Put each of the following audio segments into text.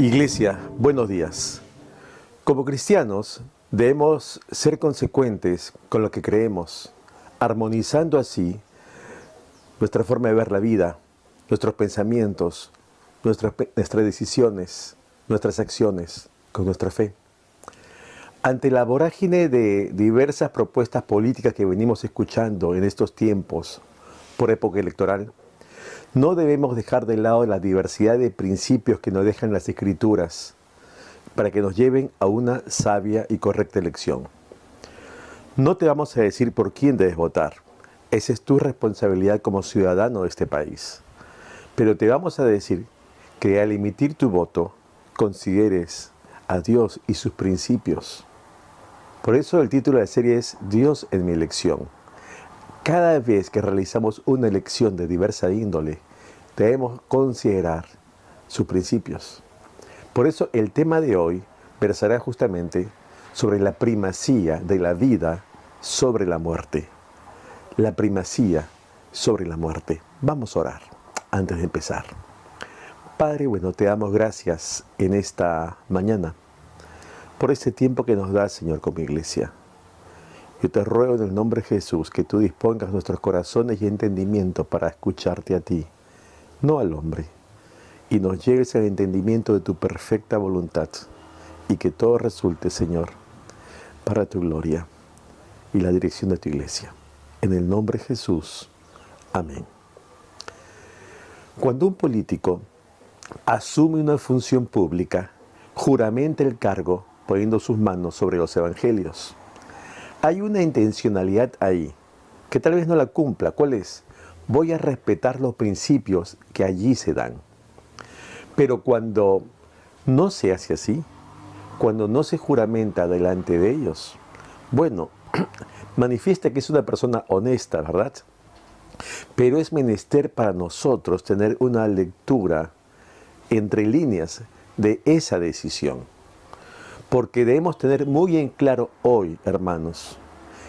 Iglesia, buenos días. Como cristianos, debemos ser consecuentes con lo que creemos, armonizando así nuestra forma de ver la vida, nuestros pensamientos, nuestras decisiones, nuestras acciones, con nuestra fe. Ante la vorágine de diversas propuestas políticas que venimos escuchando en estos tiempos por época electoral, no debemos dejar de lado la diversidad de principios que nos dejan las Escrituras para que nos lleven a una sabia y correcta elección. No te vamos a decir por quién debes votar. Esa es tu responsabilidad como ciudadano de este país. Pero te vamos a decir que al emitir tu voto, consideres a Dios y sus principios. Por eso el título de la serie es Dios en mi elección. Cada vez que realizamos una elección de diversa índole, debemos considerar sus principios. Por eso el tema de hoy versará justamente sobre la primacía de la vida sobre la muerte. La primacía sobre la muerte. Vamos a orar antes de empezar. Padre, bueno, te damos gracias en esta mañana por este tiempo que nos das, Señor, como iglesia. Yo te ruego en el nombre de Jesús que tú dispongas nuestros corazones y entendimiento para escucharte a ti, no al hombre, y nos llegues al entendimiento de tu perfecta voluntad, y que todo resulte, Señor, para tu gloria y la dirección de tu iglesia. En el nombre de Jesús. Amén. Cuando un político asume una función pública, juramenta el cargo poniendo sus manos sobre los evangelios. Hay una intencionalidad ahí, que tal vez no la cumpla. ¿Cuál es? Voy a respetar los principios que allí se dan. Pero cuando no se hace así, cuando no se juramenta delante de ellos, bueno, manifiesta que es una persona honesta, ¿verdad? Pero es menester para nosotros tener una lectura entre líneas de esa decisión. Porque debemos tener muy en claro hoy, hermanos,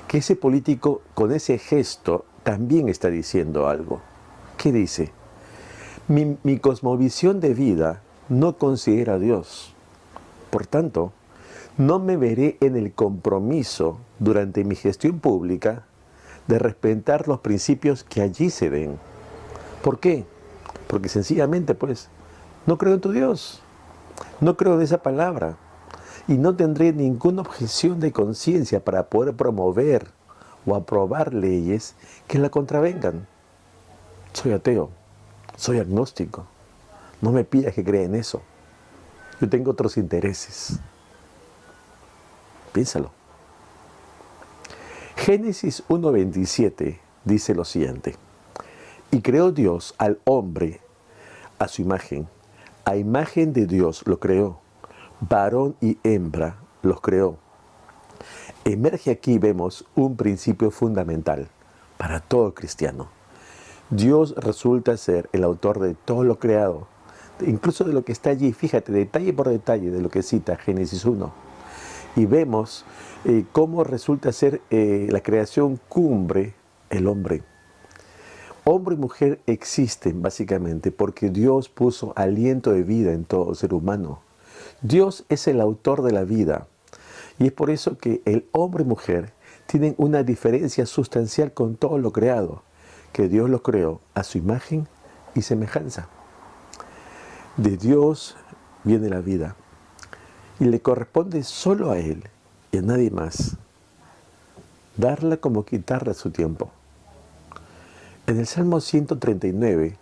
que ese político con ese gesto también está diciendo algo. ¿Qué dice? Mi cosmovisión de vida no considera a Dios. Por tanto, no me veré en el compromiso durante mi gestión pública de respetar los principios que allí se den. ¿Por qué? Porque sencillamente, pues, no creo en tu Dios. No creo en esa palabra. Y no tendré ninguna objeción de conciencia para poder promover o aprobar leyes que la contravengan. Soy ateo, soy agnóstico. No me pidas que crea en eso. Yo tengo otros intereses. Piénsalo. Génesis 1:27 dice lo siguiente. Y creó Dios al hombre a su imagen. A imagen de Dios lo creó. Varón y hembra los creó. Emerge aquí, vemos, un principio fundamental para todo cristiano. Dios resulta ser el autor de todo lo creado, incluso de lo que está allí. Fíjate, detalle por detalle de lo que cita Génesis 1. Y vemos cómo resulta ser la creación cumbre el hombre. Hombre y mujer existen básicamente porque Dios puso aliento de vida en todo ser humano. Dios es el autor de la vida y es por eso que el hombre y mujer tienen una diferencia sustancial con todo lo creado, que Dios lo creó a su imagen y semejanza. De Dios viene la vida y le corresponde solo a Él y a nadie más darla como quitarla a su tiempo. En el Salmo 139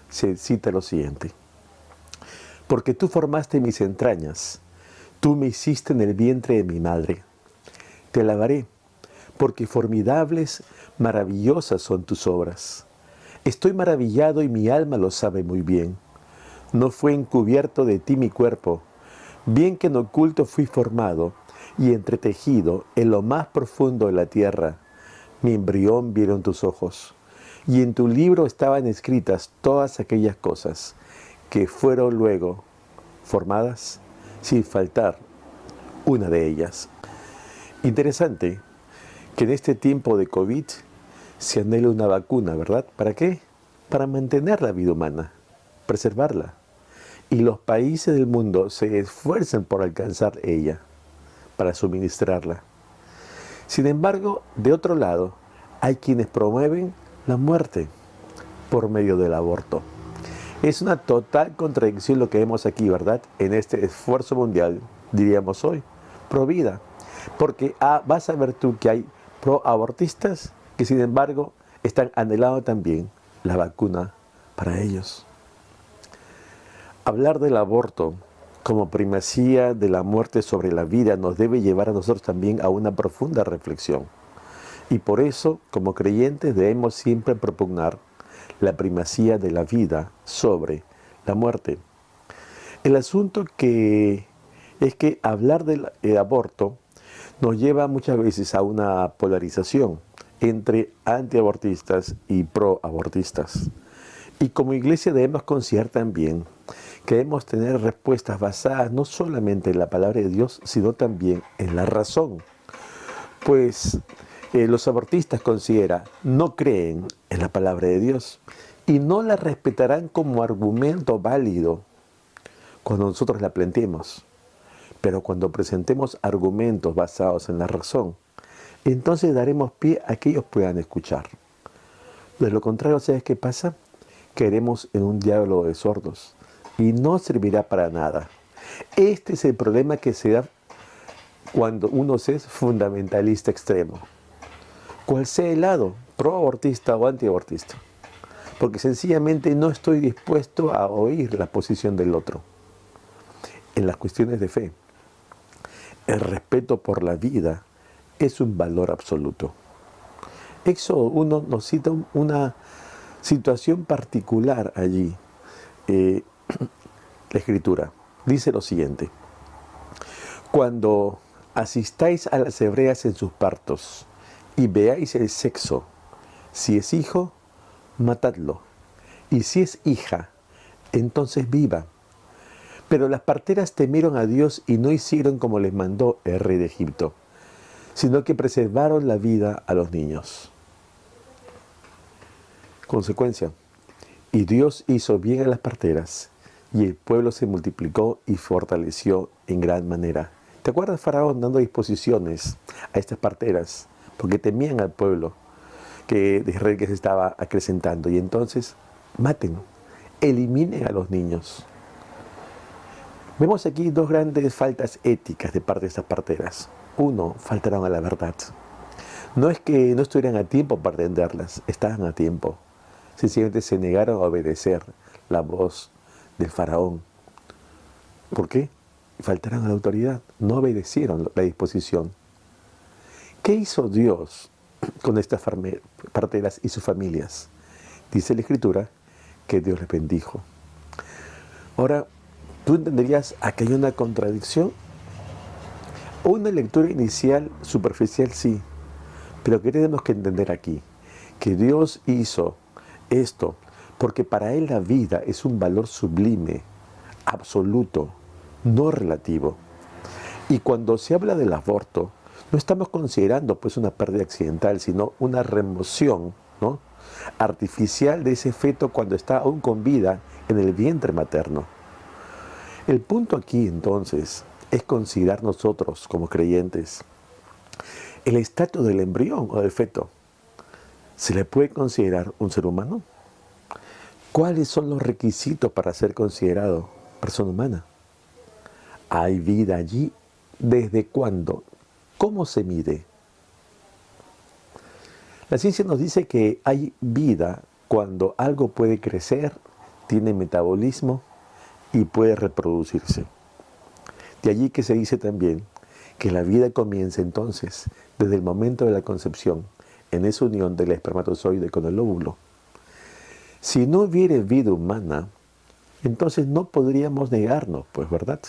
se cita lo siguiente. Porque tú formaste mis entrañas, tú me hiciste en el vientre de mi madre. Te alabaré, porque formidables, maravillosas son tus obras. Estoy maravillado y mi alma lo sabe muy bien. No fue encubierto de ti mi cuerpo, bien que en oculto fui formado y entretejido en lo más profundo de la tierra. Mi embrión vieron tus ojos, y en tu libro estaban escritas todas aquellas cosas que fueron luego formadas sin faltar una de ellas. Interesante que en este tiempo de COVID se anhele una vacuna, ¿verdad? ¿Para qué? Para mantener la vida humana, preservarla. y los países del mundo se esfuerzan por alcanzar ella, para suministrarla. Sin embargo, de otro lado, hay quienes promueven la muerte por medio del aborto. Es una total contradicción lo que vemos aquí, ¿verdad? En este esfuerzo mundial, diríamos hoy, pro vida. Porque vas a ver tú que hay pro-abortistas que sin embargo están anhelando también la vacuna para ellos. Hablar del aborto como primacía de la muerte sobre la vida nos debe llevar a nosotros también a una profunda reflexión. Y por eso, como creyentes, debemos siempre propugnar la primacía de la vida sobre la muerte. El asunto es que hablar del aborto nos lleva muchas veces a una polarización entre antiabortistas y proabortistas. Y como iglesia debemos considerar también que debemos tener respuestas basadas no solamente en la palabra de Dios, sino también en la razón. Pues los abortistas no creen en la palabra de Dios y no la respetarán como argumento válido cuando nosotros la planteemos. Pero cuando presentemos argumentos basados en la razón, entonces daremos pie a que ellos puedan escuchar. De lo contrario, ¿sabes qué pasa? Caeremos en un diálogo de sordos y no servirá para nada. Este es el problema que se da cuando uno es fundamentalista extremo. Cual sea el lado, pro-abortista o antiabortista. Porque sencillamente no estoy dispuesto a oír la posición del otro. En las cuestiones de fe, el respeto por la vida es un valor absoluto. Éxodo 1 nos cita una situación particular allí. La Escritura dice lo siguiente: cuando asistáis a las hebreas en sus partos y veáis el sexo, si es hijo, matadlo, y si es hija, entonces viva. Pero las parteras temieron a Dios y no hicieron como les mandó el rey de Egipto, sino que preservaron la vida a los niños. Consecuencia: y Dios hizo bien a las parteras, y el pueblo se multiplicó y fortaleció en gran manera. ¿Te acuerdas Faraón dando disposiciones a estas parteras? Porque temían al pueblo de Israel que se estaba acrecentando. Y entonces, maten, eliminen a los niños. Vemos aquí dos grandes faltas éticas de parte de estas parteras. Uno, faltaron a la verdad. No es que no estuvieran a tiempo para atenderlas, estaban a tiempo. Sencillamente se negaron a obedecer la voz del faraón. ¿Por qué? Faltaron a la autoridad, no obedecieron la disposición. ¿Qué hizo Dios con estas parteras y sus familias? Dice la Escritura que Dios les bendijo. Ahora, ¿tú entenderías que hay una contradicción? Una lectura inicial superficial sí, pero ¿qué tenemos que entender aquí? Que Dios hizo esto porque para Él la vida es un valor sublime, absoluto, no relativo. Y cuando se habla del aborto, no estamos considerando pues una pérdida accidental, sino una remoción, ¿no?, artificial de ese feto cuando está aún con vida en el vientre materno. El punto aquí entonces es considerar nosotros como creyentes el estatus del embrión o del feto. ¿Se le puede considerar un ser humano? ¿Cuáles son los requisitos para ser considerado persona humana? ¿Hay vida allí? ¿Desde cuándo? ¿Cómo se mide? La ciencia nos dice que hay vida cuando algo puede crecer, tiene metabolismo y puede reproducirse. De allí que se dice también que la vida comienza entonces desde el momento de la concepción, en esa unión del espermatozoide con el óvulo. Si no hubiera vida humana, entonces no podríamos negarnos, pues, ¿verdad?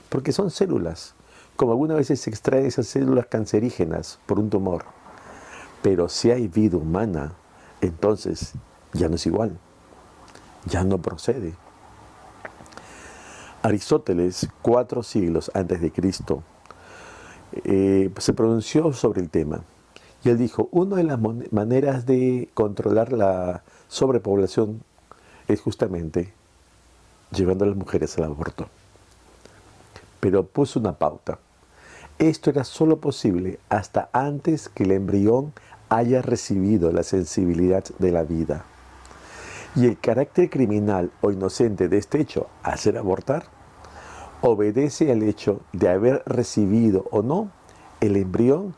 Porque son células, como algunas veces se extraen esas células cancerígenas por un tumor. Pero si hay vida humana, entonces ya no es igual, ya no procede. Aristóteles, 4 siglos antes de Cristo, se pronunció sobre el tema. Y él dijo, una de las maneras de controlar la sobrepoblación es justamente llevando a las mujeres al aborto. Pero puso una pauta. Esto era solo posible hasta antes que el embrión haya recibido la sensibilidad de la vida. Y el carácter criminal o inocente de este hecho, hacer abortar, obedece al hecho de haber recibido o no el embrión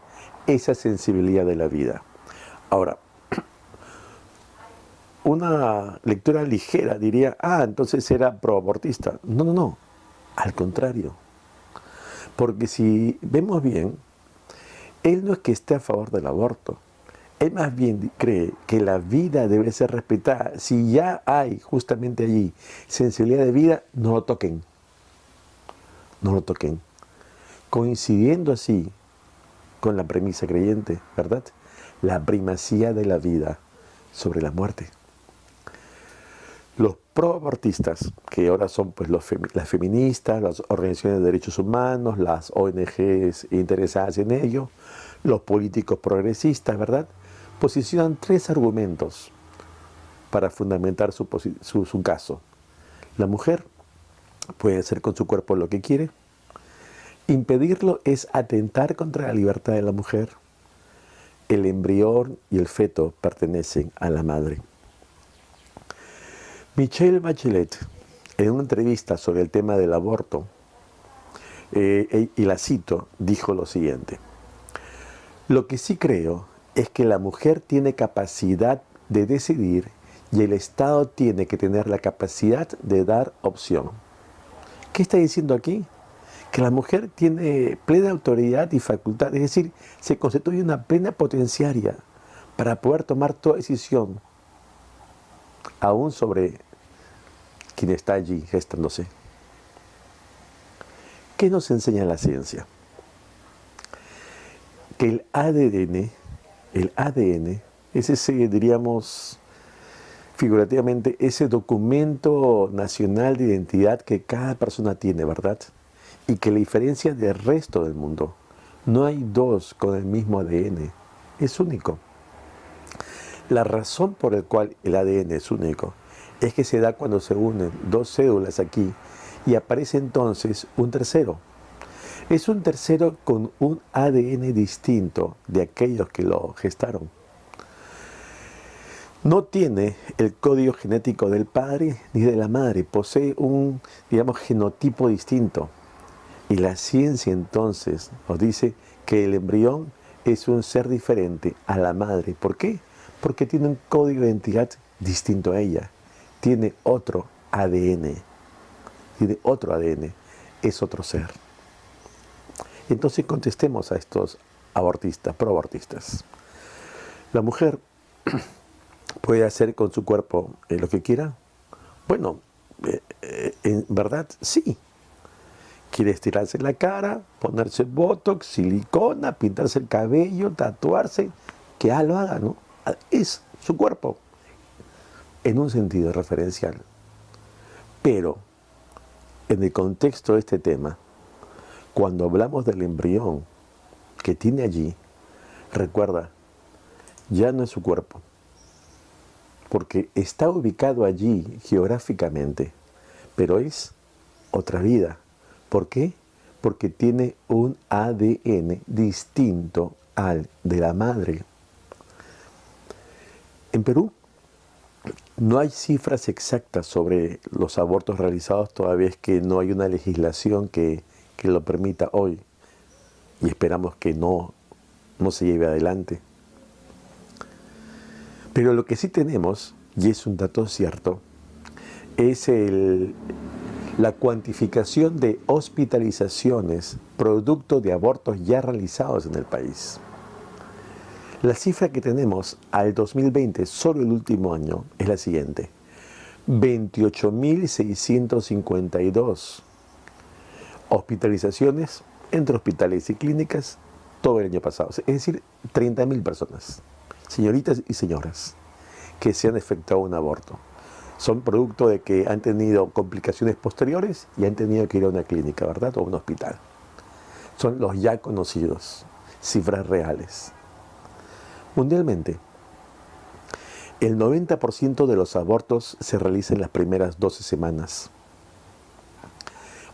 esa sensibilidad de la vida. Ahora, una lectura ligera diría, entonces era proabortista. No, no, no, al contrario. Porque si vemos bien, él no es que esté a favor del aborto. Él más bien cree que la vida debe ser respetada. Si ya hay justamente allí sensibilidad de vida, no lo toquen. No lo toquen. Coincidiendo así con la premisa creyente, ¿verdad? La primacía de la vida sobre la muerte. Los proabortistas, que ahora son pues las feministas, las organizaciones de derechos humanos, las ONGs interesadas en ello, los políticos progresistas, ¿verdad?, posicionan 3 argumentos para fundamentar su caso. La mujer puede hacer con su cuerpo lo que quiere. Impedirlo es atentar contra la libertad de la mujer. El embrión y el feto pertenecen a la madre. Michelle Bachelet, en una entrevista sobre el tema del aborto, y la cito, dijo lo siguiente: lo que sí creo es que la mujer tiene capacidad de decidir y el Estado tiene que tener la capacidad de dar opción. ¿Qué está diciendo aquí? Que la mujer tiene plena autoridad y facultad, es decir, se constituye una plena potenciaria para poder tomar toda decisión, aún sobre quien está allí gestándose. ¿Qué nos enseña la ciencia? Que el ADN es ese, diríamos figurativamente, ese documento nacional de identidad que cada persona tiene, ¿verdad? Y que la diferencia del resto del mundo. No hay 2 con el mismo ADN, es único. La razón por la cual el ADN es único es que se da cuando se unen 2 cédulas aquí y aparece entonces un tercero. Es un tercero con un ADN distinto de aquellos que lo gestaron. No tiene el código genético del padre ni de la madre, posee un, genotipo distinto. Y la ciencia entonces nos dice que el embrión es un ser diferente a la madre. ¿Por qué? Porque tiene un código de identidad distinto a ella. Tiene otro ADN. Tiene otro ADN. Es otro ser. Entonces contestemos a estos abortistas, proabortistas. La mujer puede hacer con su cuerpo lo que quiera. Bueno, en verdad sí. Quiere estirarse la cara, ponerse botox, silicona, pintarse el cabello, tatuarse, que lo haga, ¿no? Es su cuerpo, en un sentido referencial. Pero, en el contexto de este tema, cuando hablamos del embrión que tiene allí, recuerda, ya no es su cuerpo, porque está ubicado allí geográficamente, pero es otra vida. ¿Por qué? Porque tiene un ADN distinto al de la madre. En Perú no hay cifras exactas sobre los abortos realizados, todavía es que no hay una legislación que lo permita hoy, y esperamos que no se lleve adelante. Pero lo que sí tenemos, y es un dato cierto, es la cuantificación de hospitalizaciones producto de abortos ya realizados en el país. La cifra que tenemos al 2020, solo el último año, es la siguiente: 28.652 hospitalizaciones entre hospitales y clínicas todo el año pasado. Es decir, 30.000 personas, señoritas y señoras, que se han efectuado un aborto. Son producto de que han tenido complicaciones posteriores y han tenido que ir a una clínica, ¿verdad? O a un hospital. Son los ya conocidos, cifras reales. Mundialmente, el 90% de los abortos se realizan en las primeras 12 semanas.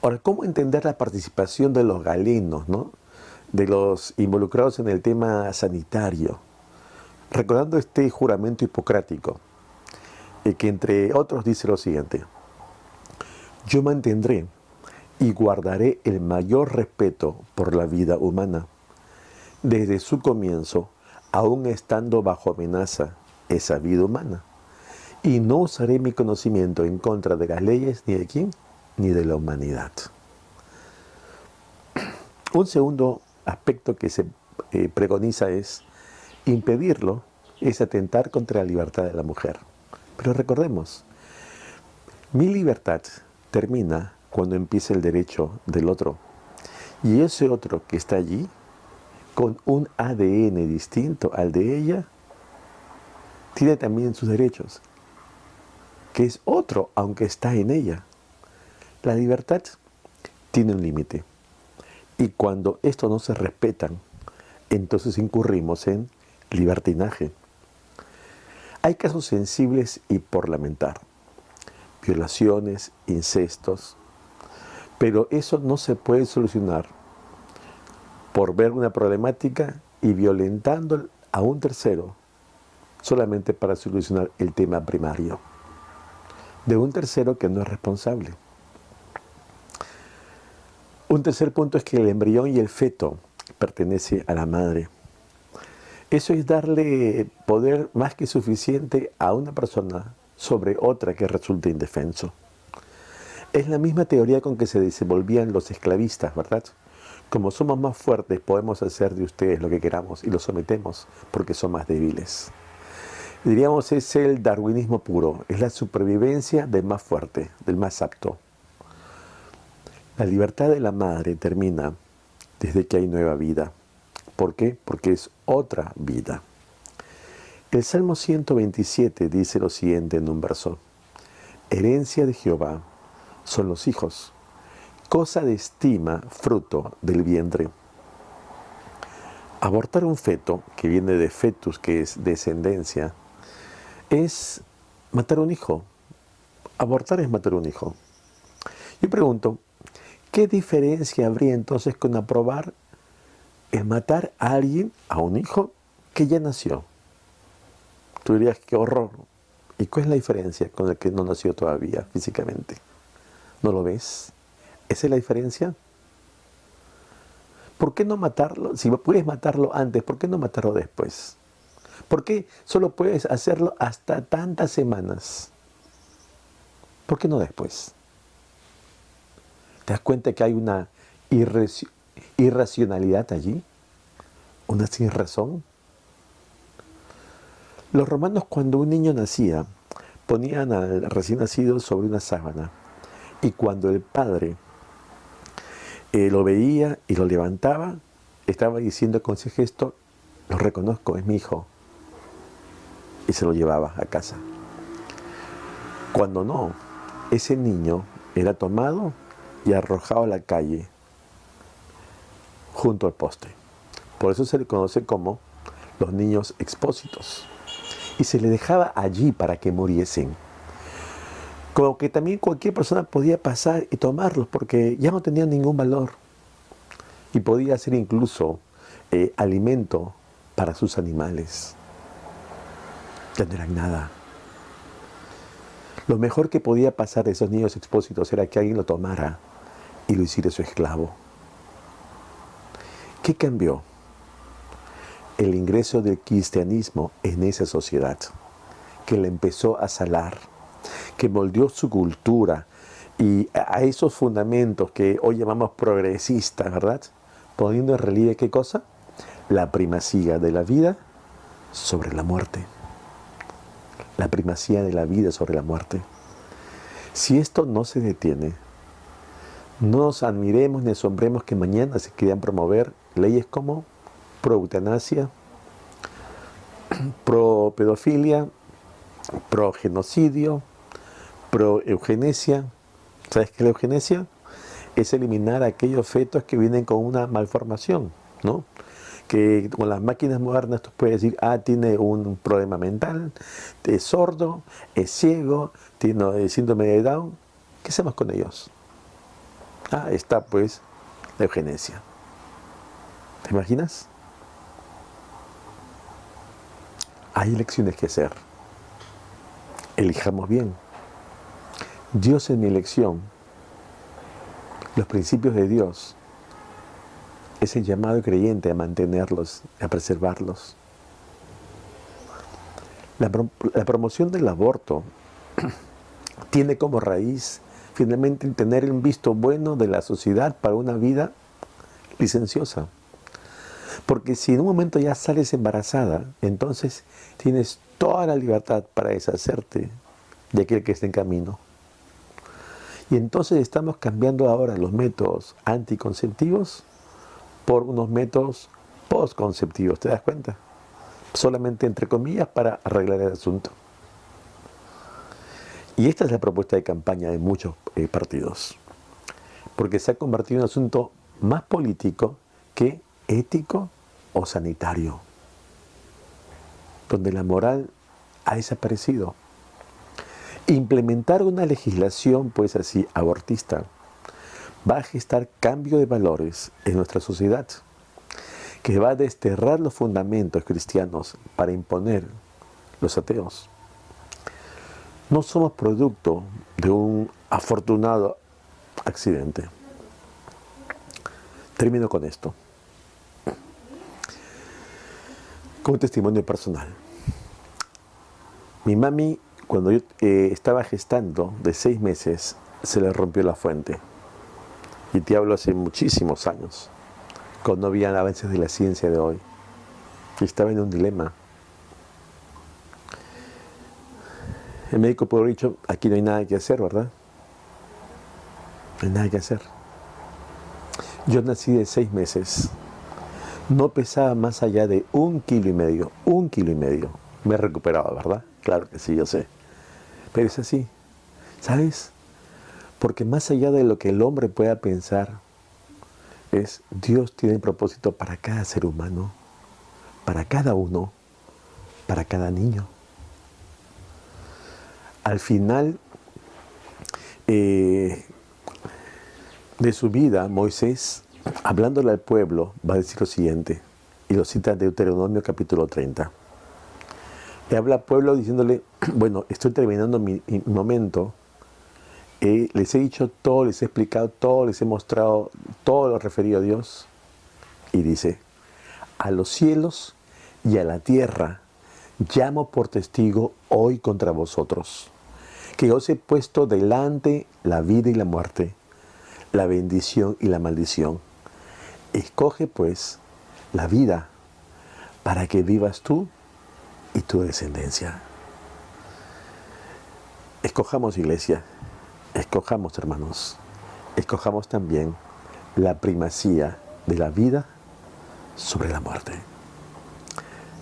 Ahora, ¿cómo entender la participación de los galenos, ¿no? De los involucrados en el tema sanitario? Recordando este juramento hipocrático, que entre otros dice lo siguiente: yo mantendré y guardaré el mayor respeto por la vida humana, desde su comienzo, aún estando bajo amenaza esa vida humana, y no usaré mi conocimiento en contra de las leyes ni de quién, ni de la humanidad. Un segundo aspecto que se preconiza es impedirlo, es atentar contra la libertad de la mujer. Pero recordemos, mi libertad termina cuando empieza el derecho del otro. Y ese otro que está allí, con un ADN distinto al de ella, tiene también sus derechos, que es otro, aunque está en ella. La libertad tiene un límite. Y cuando esto no se respetan, entonces incurrimos en libertinaje. Hay casos sensibles y por lamentar, violaciones, incestos, pero eso no se puede solucionar por ver una problemática y violentando a un tercero solamente para solucionar el tema primario de un tercero que no es responsable. Un tercer punto es que el embrión y el feto pertenece a la madre. Eso es darle poder más que suficiente a una persona sobre otra que resulte indefenso. Es la misma teoría con que se desenvolvían los esclavistas, ¿verdad? Como somos más fuertes, podemos hacer de ustedes lo que queramos y los sometemos porque son más débiles. Diríamos, es el darwinismo puro, es la supervivencia del más fuerte, del más apto. La libertad de la madre termina desde que hay nueva vida. ¿Por qué? Porque es otra vida. El Salmo 127 dice lo siguiente en un verso: herencia de Jehová son los hijos, cosa de estima, fruto del vientre. Abortar un feto, que viene de fetus, que es descendencia, es matar un hijo. Abortar es matar un hijo. Yo pregunto, ¿qué diferencia habría entonces con aprobar el matar a alguien, a un hijo que ya nació? Tú dirías, qué horror. ¿Y cuál es la diferencia con el que no nació todavía físicamente? ¿No lo ves? ¿Esa es la diferencia? ¿Por qué no matarlo? Si puedes matarlo antes, ¿por qué no matarlo después? ¿Por qué solo puedes hacerlo hasta tantas semanas? ¿Por qué no después? ¿Te das cuenta que hay una irracionalidad allí? ¿Una sin razón? Los romanos, cuando un niño nacía, ponían al recién nacido sobre una sábana, y cuando el padre lo veía y lo levantaba, estaba diciendo con ese gesto: lo reconozco, es mi hijo, y se lo llevaba a casa. Cuando no, ese niño era tomado y arrojado a la calle junto al poste. Por eso se le conoce como los niños expósitos. Y se le dejaba allí para que muriesen. Como que también cualquier persona podía pasar y tomarlos porque ya no tenían ningún valor. Y podía ser incluso alimento para sus animales. Ya no eran nada. Lo mejor que podía pasar a esos niños expósitos era que alguien lo tomara y lo hiciera su esclavo. ¿Qué cambió? El ingreso del cristianismo en esa sociedad, que la empezó a salar, que moldeó su cultura y a esos fundamentos que hoy llamamos progresistas, ¿verdad? Poniendo en relieve, ¿qué cosa? La primacía de la vida sobre la muerte. La primacía de la vida sobre la muerte. Si esto no se detiene, no nos admiremos ni asombremos que mañana se quieran promover leyes como pro eutanasia, pro pedofilia, pro genocidio, pro eugenesia. ¿Sabes qué es la eugenesia? Es eliminar aquellos fetos que vienen con una malformación, ¿no? Que con las máquinas modernas tú puedes decir, tiene un problema mental, es sordo, es ciego, tiene síndrome de Down. ¿Qué hacemos con ellos? Ah, está pues la eugenesia. ¿Te imaginas? Hay elecciones que hacer. Elijamos bien. Dios es mi elección. Los principios de Dios es el llamado creyente a mantenerlos, a preservarlos. La promoción del aborto tiene como raíz finalmente tener un visto bueno de la sociedad para una vida licenciosa. Porque si en un momento ya sales embarazada, entonces tienes toda la libertad para deshacerte de aquel que está en camino. Y entonces estamos cambiando ahora los métodos anticonceptivos por unos métodos postconceptivos, ¿te das cuenta? Solamente entre comillas para arreglar el asunto. Y esta es la propuesta de campaña de muchos partidos, porque se ha convertido en un asunto más político que ético o sanitario, donde la moral ha desaparecido. Implementar una legislación, pues así, abortista, va a gestar cambio de valores en nuestra sociedad, que va a desterrar los fundamentos cristianos para imponer los ateos. No somos producto de un afortunado accidente. Termino con esto. Como testimonio personal. Mi mami, cuando yo estaba gestando de 6 meses, se le rompió la fuente. Y te hablo hace muchísimos años, cuando no había avances de la ciencia de hoy. Y estaba en un dilema. El médico pudo haber dicho, aquí no hay nada que hacer, ¿verdad? No hay nada que hacer. Yo nací de 6 meses. No pesaba más allá de 1,5 kilos. 1,5 kilos. Me he recuperado, ¿verdad? Claro que sí, yo sé. Pero es así. ¿Sabes? Porque más allá de lo que el hombre pueda pensar, Dios tiene un propósito para cada ser humano, para cada uno, para cada niño. Al final de su vida, Moisés, hablándole al pueblo, va a decir lo siguiente, y lo cita en Deuteronomio capítulo 30. Le habla al pueblo diciéndole, bueno, estoy terminando mi momento, les he dicho todo, les he explicado todo, les he mostrado todo lo referido a Dios, y dice, a los cielos y a la tierra llamo por testigo hoy contra vosotros, que os he puesto delante la vida y la muerte, la bendición y la maldición. Escoge pues la vida para que vivas tú y tu descendencia. Escojamos, iglesia, escojamos, hermanos, escojamos también la primacía de la vida sobre la muerte.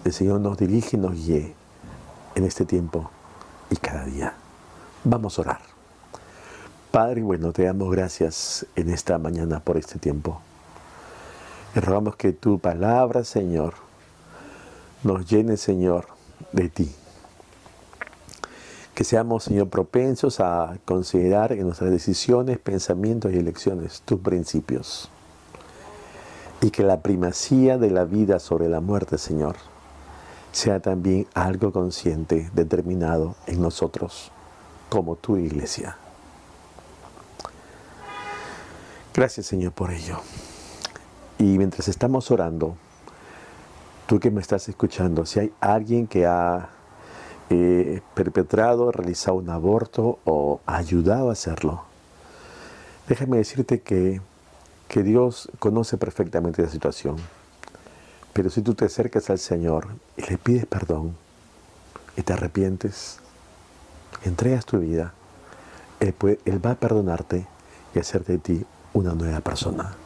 El Señor nos dirige y nos guíe en este tiempo y cada día. Vamos a orar. Padre bueno, te damos gracias en esta mañana por este tiempo. Y rogamos que tu palabra, Señor, nos llene, Señor, de ti. Que seamos, Señor, propensos a considerar en nuestras decisiones, pensamientos y elecciones tus principios. Y que la primacía de la vida sobre la muerte, Señor, sea también algo consciente, determinado en nosotros, como tu iglesia. Gracias, Señor, por ello. Y mientras estamos orando, tú que me estás escuchando, si hay alguien que ha perpetrado, realizado un aborto o ayudado a hacerlo, déjame decirte que Dios conoce perfectamente la situación. Pero si tú te acercas al Señor y le pides perdón y te arrepientes, entregas tu vida, Él va a perdonarte y hacerte de ti una nueva persona.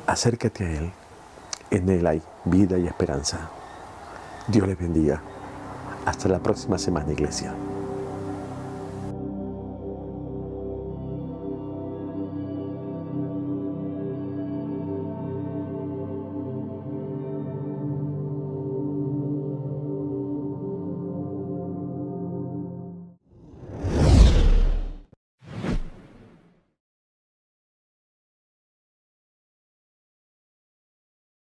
Acércate a Él. En Él hay vida y esperanza. Dios les bendiga. Hasta la próxima semana, iglesia.